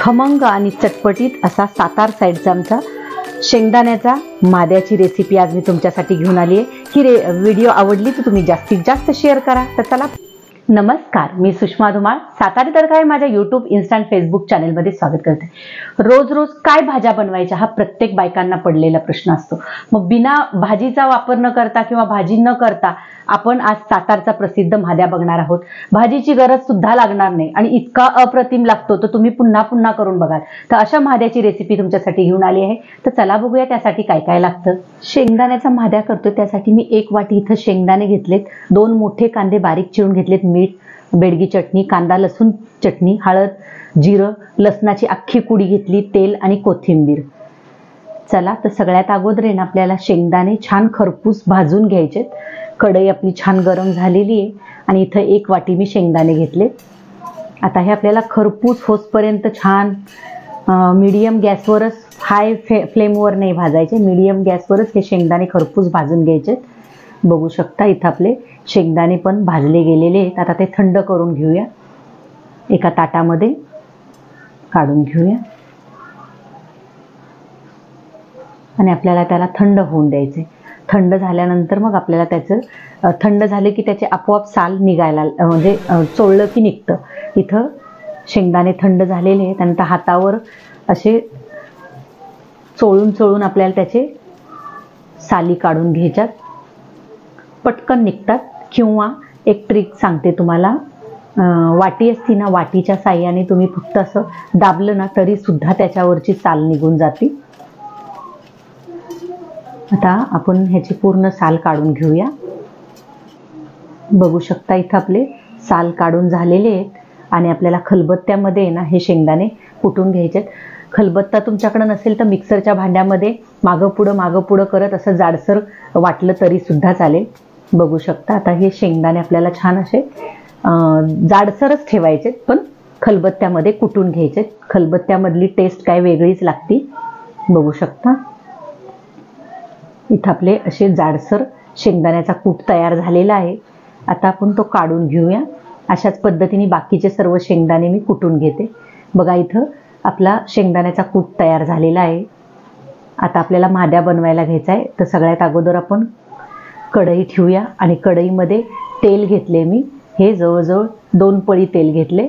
खमंग आणि चटपटीत असा सातार साईडचा आमचा शेंगदाण्याचा माद्याची रेसिपी आज मी तुमच्यासाठी घेऊन आली आहे। ही व्हिडिओ आवडली तर तुम्ही जास्तीत जास्त शेअर करा। तर चला, नमस्कार, मी सुषमा धुमाळ, सातारी तडका या माझ्या यूट्यूब, इन्स्टा आणि फेसबुक चॅनलमध्ये स्वागत करते। रोज रोज काय भाज्या बनवायच्या हा प्रत्येक बायकांना पडलेला प्रश्न असतो। मग बिना भाजीचा वापर न करता किंवा भाजी न करता आपण आज सातारचा प्रसिद्ध माद्या बघणार आहोत। भाजीची गरज सुद्धा लागणार नाही आणि इतका अप्रतिम लागतो तर तुम्ही पुन्हा पुन्हा करून बघाल। तर अशा माद्याची रेसिपी तुमच्यासाठी घेऊन आली आहे। तर चला बघूया त्यासाठी काय काय लागतं। शेंगदाण्याचा माद्या करतो त्यासाठी मी 1 वाटी इथं शेंगदाणे घेतलेत, 2 मोठे कांदे बारीक चिरून घेतलेत, मीठ, बेडगी चटणी, कांदा लसूण चटणी, हळद, जिरं, लसणाची अख्खी कुडी घेतली, तेल आणि कोथिंबीर। चला, तर सगळ्यात अगोदर आहे ना आपल्याला शेंगदाणे छान खरपूस भाजून घ्यायचे। कढई आपली छान गरम झालेली आहे आणि इथं 1 वाटी मी शेंगदाणे घेतले। आता हे आपल्याला खरपूस होसपर्यंत छान मीडियम गॅसवरच, हाय फ्लेमवर नाही भाजायचे, मीडियम गॅसवरच हे शेंगदाणे खरपूस भाजून घ्यायचे। बघू शकता इथं आपले शेंगदाणे पण भाजले गेलेले आहेत। आता ते थंड करून घेऊया, एका ताटामध्ये काढून घेऊया आणि आपल्याला त्याला थंड होऊन द्यायचे। थंड झाल्यानंतर मग आपल्याला त्याचं थंड झाले की त्याचे आपोआप साल निघायला म्हणजे चोळलं की निघतं। इथं शेंगदाणे थंड झालेले आहेत आणि हातावर असे चोळून चोळून आपल्याला त्याचे साली काढून घ्यायच्यात, पटकन निघतात। किंवा एक ट्रिक सांगते तुम्हाला, वाटी असती ना, वाटीच्या साह्याने तुम्ही फक्त असं दाबलं ना तरी सुद्धा त्याच्यावरची साल निघून जाते। आता आपण ह्याची पूर्ण साल काढून घेऊया। बघू शकता इथं आपले साल काढून झालेले आहेत आणि आपल्याला खलबत्त्यामध्ये ना हे शेंगदाणे कुटून घ्यायचे। खलबत्ता तुमच्याकडे नसेल तर मिक्सरच्या भांड्यामध्ये मागं पुढं करत असं जाडसर वाटलं तरी सुद्धा चालेल। बघू शकता आता हे शेंगदाणे आपल्याला छान असे जाडसरच ठेवायचे, पण खलबत्त्यामध्ये कुटून घ्यायचे। खलबत्त्यामधली टेस्ट काय वेगळीच लागते। बघू शकता इथं आपले असे जाडसर शेंगदाण्याचा कूट तयार झालेला आहे। आता आपण तो काढून घेऊया। अशाच पद्धतीने बाकीचे सर्व शेंगदाणे मी कुटून घेते। बघा इथं आपला शेंगदाण्याचा कूट तयार झालेला आहे। आता आपल्याला माद्या बनवायला घ्यायचा आहे। तर सगळ्यात अगोदर आपण कढई ठेवूया आणि कढईमध्ये तेल घेतले मी, हे जवळजवळ 2 पळी तेल घेतले।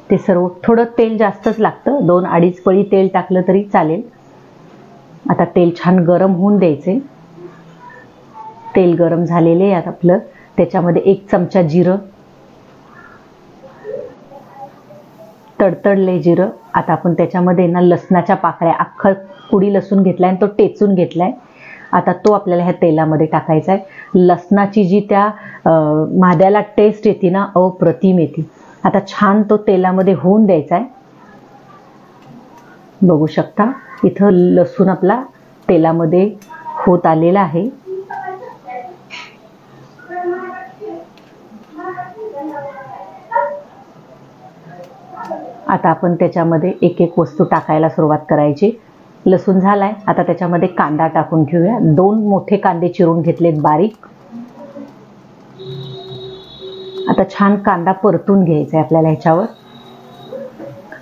ते सर्व थोडं तेल जास्तच लागतं, 2-2.5 पळी तेल टाकलं तरी चालेल। आता तेल छान गरम होऊन द्यायचे। तेल गरम झालेले आहे आपलं, त्याच्यामध्ये 1 चमचा जिरं, तडतडले जिरं। आता आपण त्याच्यामध्ये ना लसणाच्या पाकळ्या, अख्खा कुडी लसूण घेतलाय आणि तो टेचून घेतलाय। आता तो आपल्याला ह्या तेलामध्ये टाकायचा आहे। लसणाची जी त्या माद्याला टेस्ट येते ना, अप्रतिम येते। आता छान तो तेलामध्ये होऊन द्यायचा आहे। बघू शकता इथं लसूण आपला तेलामध्ये होत आलेला आहे। आता आपण त्याच्यामध्ये एक एक वस्तू टाकायला सुरुवात करायची। लसूण झालाय, आता त्याच्यामध्ये कांदा टाकून घेऊया। 2 मोठे कांदे चिरून घेतलेत बारीक। आता छान कांदा परतून घ्यायचा आहे आपल्याला ह्याच्यावर।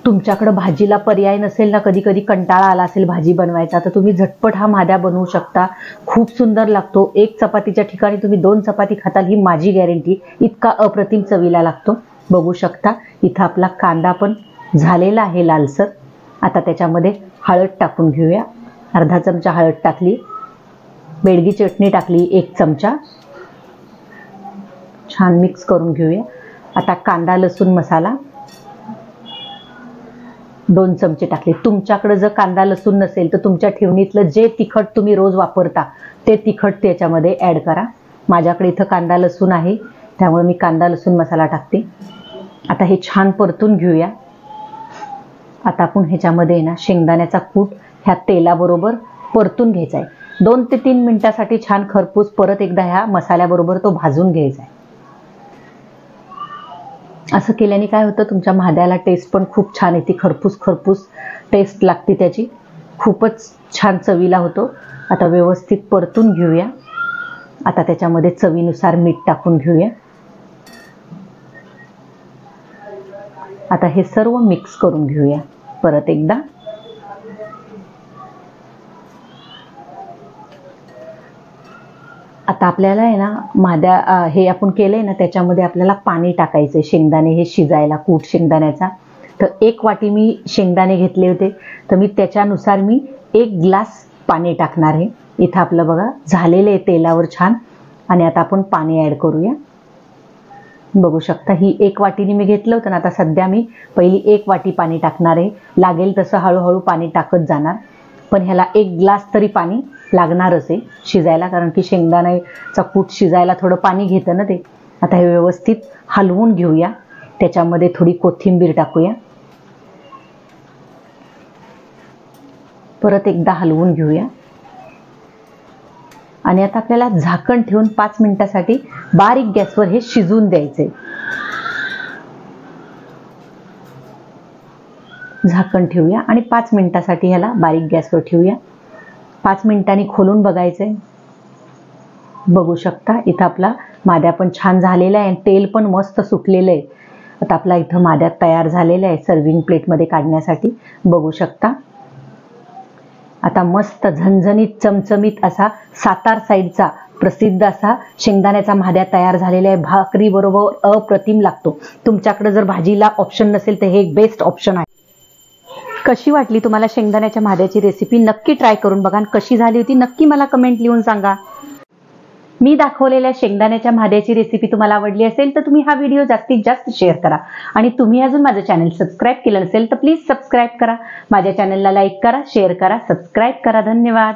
तुमच्याकडे भाजीला पर्याय नसेल ना, कधी कधी कंटाळा आला असेल भाजी बनवायचा, तर तुम्ही झटपट हा माद्या बनवू शकता। खूप सुंदर लागतो। 1 चपातीच्या ठिकाणी तुम्ही 2 चपाती खाताल, ही माझी गॅरंटी। इतका अप्रतिम चवीला लागतो। बघू शकता इथं आपला कांदा पण झालेला आहे लालसर। आता त्याच्यामध्ये हळद टाकून घेऊया, अर्धा चमचा हळद टाकली, बेडगी चटणी टाकली 1 चमचा, छान मिक्स करून घेऊया। आता कांदा लसूण मसाला 2 चमचे टाकले। तुमच्याकडे जर कांदा लसूण नसेल तर तुमच्या ठेवणीतलं जे तिखट तुम्ही रोज वापरता ते तिखट त्याच्यामध्ये ॲड करा। माझ्याकडे इथं कांदा लसूण आहे त्यामुळे मी कांदा लसूण मसाला टाकते। आता हे छान परतून घेऊया। आता आपण ह्याच्यामध्ये ना शेंगदाण्याचा कूट ह्या तेलाबरोबर परतून घ्यायचा आहे। 2 ते 3 मिनिटासाठी छान खरपूस परत एकदा ह्या मसाल्याबरोबर तो भाजून घ्यायचा आहे। असं केल्याने काय होतं, तुमच्या माद्याला टेस्ट पण खूप छान येते। खरपूस टेस्ट लागते त्याची, खूपच छान चवीला होतो। आता व्यवस्थित परतून घेऊया। आता त्याच्यामध्ये चवीनुसार मीठ टाकून घेऊया। आता हे सर्व मिक्स करून घेऊया। परत एकदा. आता आपल्याला आहे ना माद्या हे आपण केलंय ना त्याच्यामध्ये आपल्याला पाणी टाकायचंय, शेंगदाणे हे शिजायला, कूट शेंगदाण्याचा. तर 1 वाटी मी शेंगदाणे घेतले होते, तर मी त्याच्यानुसार मी 1 ग्लास पाणी टाकणार आहे. इथं आपलं बघा झालेलं आहे तेलावर छान. आणि आता आपण पाणी ऍड करूया. बघू शकता ही 1 वाटीने मी घेतलं होतं ना, आता सध्या मी पहिली 1 वाटी पाणी टाकणार आहे. लागेल तसं हळूहळू पाणी टाकत जाणार, पण ह्याला 1 ग्लास तरी पाणी लागणारच आहे शिजायला, कारण की शेंगदाण्याचा कूट शिजायला थोडं पाणी घेतं ना ते. आता हे व्यवस्थित हलवून घेऊया. त्याच्यामध्ये थोडी कोथिंबीर टाकूया. परत एकदा हलवून घेऊया. आणि आता आपल्याला झाकण ठेवून 5 मिनिटासाठी बारीक गॅसवर हे शिजून द्यायचे. झाकण ठेवूया आणि 5 मिनिटासाठी ह्याला बारीक गॅसवर ठेवूया. 5 मिनिटांनी खोलून बघायचंय. बघू शकता इथं आपला माद्या पण छान झालेला आहे, तेल पण मस्त सुटलेलं आहे. आता आपला इथं माद्या तयार झालेला आहे सर्विंग प्लेटमध्ये काढण्यासाठी. बघू शकता आता मस्त झणझणीत चमचमीत असा सातार साईडचा प्रसिद्ध असा शेंगदाण्याचा माद्या तयार झालेला आहे. भाकरी बरोबर अप्रतिम लागतो. तुमच्याकडे जर भाजीला ऑप्शन नसेल तर हे एक बेस्ट ऑप्शन आहे. कशी वाटली तुम्हाला शेंगदाण्याच्या माद्याची रेसिपी? नक्की ट्राय करून बघा. कशी झाली होती नक्की मला कमेंट लिहून सांगा. मी दाखवलेल्या शेंगदाण्याच्या माद्याची रेसिपी तुम्हाला आवडली असेल तर तुम्ही हा व्हिडिओ जास्तीत जास्त शेअर करा. आणि तुम्ही अजून माझं चॅनल सबस्क्राईब केलं नसेल तर प्लीज सबस्क्राईब करा. माझ्या चॅनलला लाईक करा, शेअर करा, सबस्क्राईब करा. धन्यवाद.